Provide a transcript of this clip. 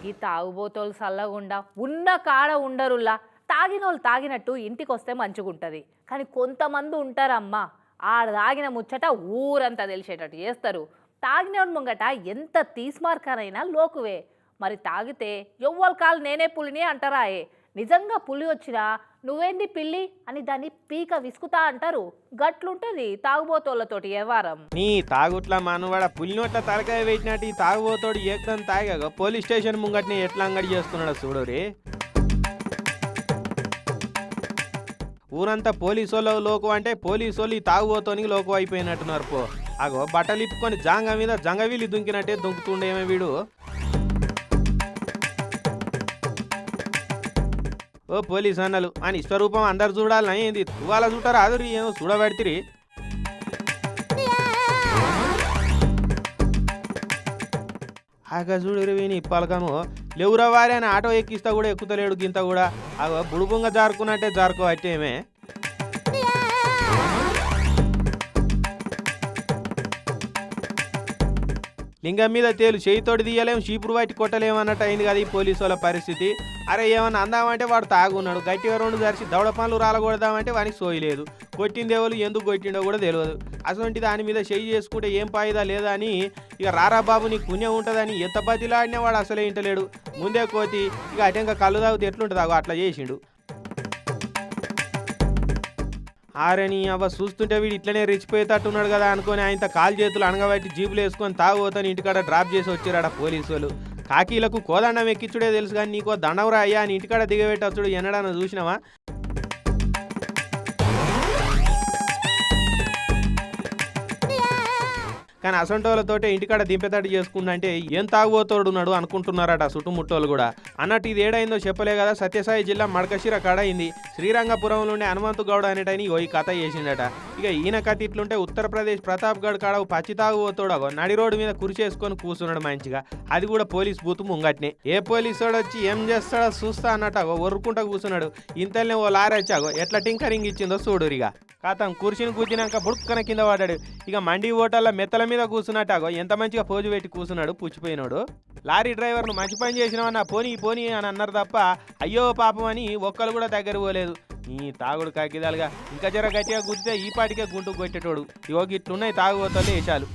ఈ తాగుబోతోళ్ళు సల్లగుండా ఉన్న కాడ ఉండరులా తాగినోళ్ళు తాగినట్టు ఇంటికొస్తే మంచిగుంటది. కానీ కొంతమంది ఉంటారమ్మా ఆడ తాగిన ముచ్చట ఊరంతా తెలిసేటట్టు చేస్తారు. తాగినోడి ముంగట ఎంత తీస్మార్కనైనా లోకువే. మరి తాగితే ఎవ్వరు కాలు నేనే పులిని అంటారాయే. నిజంగా పులి వచ్చినా నువ్వేంది పిల్లి అని దాన్ని పీక విసుకుతా అంటారు. గట్లుంటది తాగుబోతోళ్ళతోటి వ్యవహారం. నీ తాగుట్ల మనవాడ పులినోట్ల తలకాయ వేసినట్టు ఈ తాగుబోతోడు ఏకదం తాగాక పోలీస్ స్టేషన్ ముంగట్ని ఎట్లా అంగడి చేస్తున్నాడు చూడరి. ఊరంతా పోలీసోళ్ళ లోకు అంటే పోలీసోళ్ళు ఈ తాగుబోతోనికి లోకు అయిపోయినట్టున్నారు పో. అగో బట్టలు ఇప్పుకొని జాంగ మీద జంగవీలి దుంకినట్టే దుంకుతుండేమో వీడు. ఓ పోలీస్ అన్నలు అని విశ్వరూపం అందరు చూడాలని ఏంది తువాల చూటారు అదురు ఏమో చూడబెడితిరి. ఆగా చూడరు విని పలకము లేవురా వారి అని ఆటో ఎక్కిస్తా కూడా ఎక్కుతలేడు గింత కూడా. అగో బుడుబుంగ జారుకున్నట్టే జారుకో అట్టేమే. లింగం మీద తేలు చేయితోటి తీయలేము చీపురు బయట కొట్టలేము అన్నట్టు అయింది కదా ఈ పోలీసు వాళ్ళ పరిస్థితి. అరే ఏమన్నా అందామంటే వాడు తాగున్నాడు, గట్టిగా రెండు జరిసి దవడ పనులు రాలగొడదామంటే వానికి సోయలేదు. కొట్టింది ఎవరు ఎందుకు కొట్టిండో కూడా తెలియదు. అసలు దాని మీద చెయ్యి చేసుకుంటే ఏం పాయిదా లేదా అని ఇక రారా బాబు నీకు పుణ్యం ఉంటుందని ఎంత బతిలాడినా వాడు అసలే ఇంటలేడు. ముందే కోతి ఇక అటెంక కళ్ళు తాగితే ఎట్లుంటుంది అట్లా చేసిండు. ఆరని అవ్వ చూస్తుంటే వీడు ఇట్లనే రెచ్చిపోయేటట్టున్నాడు కదా అనుకొని ఆయన కాలు చేతులు అనగబట్టి జీపులు వేసుకొని తాగుపోతాను ఇంటికాడ డ్రాప్ చేసి వచ్చారట పోలీసు వాళ్ళు. కాకీలకు కోదండం ఎక్కించుడే తెలుసు కానీ నీకో దండవరా అయ్యా అని ఇంటికాడ దిగబెట్టచ్చుడు ఎన్నడన్నా చూసినావా? కానీ అసంటోళ్ళతోటే ఇంటికాడ దింపేతట్టు చేసుకుందంటే ఏం తాగుబోతోడున్నాడు అనుకుంటున్నారట చుట్టుముట్టోళ్ళు కూడా. అన్నట్టు ఇది ఏడైందో చెప్పలే కదా, సత్యసాయి జిల్లా మడకశిర కాడ అయింది. శ్రీరంగపురంలోనే హనుమంతు గౌడ అనేటని ఈ కథ చేసిండట. ఇక ఈయన కథ ఇట్లుంటే ఉత్తరప్రదేశ్ ప్రతాప్గఢ్ కాడ పచ్చి తాగుబోతోడు నడి రోడ్డు మీద కురిచేసుకొని కూర్చున్నాడు మంచిగా. అది కూడా పోలీస్ బూత్ ముంగట్నే. ఏ పోలీసు వచ్చి ఏం చేస్తాడో చూస్తా అన్నట్టు ఒర్రుకుంటా కూర్చున్నాడు. ఇంతలోనే ఓ లారీ వచ్చాగో ఎట్లా టింకరింగ్ ఇచ్చిందో చూడురిగా. కాతం కుర్చీని కూర్చినాక బుడుక్కన కింద పడ్డాడు. ఇక మండి ఓటల్లో మెత్తల మీద కూర్చున్నట్టాగో ఎంత మంచిగా పోజు పెట్టి కూర్చున్నాడు పుచ్చిపోయినాడు. లారీ డ్రైవర్ను మంచి పని చేసినావన్నా పోనీ పోనీ అని అన్నారు తప్ప అయ్యో పాపం అని ఒక్కరు కూడా దగ్గర పోలేదు. ఈ తాగుడు కాకిదాలుగా ఇంకా జర గట్టిగా గుర్తితే ఈ పాటికే గుంటుకు కొట్టేటోడు. ఇగో ఇట్లున్నాయి తాగుబోతలు వేషాలు.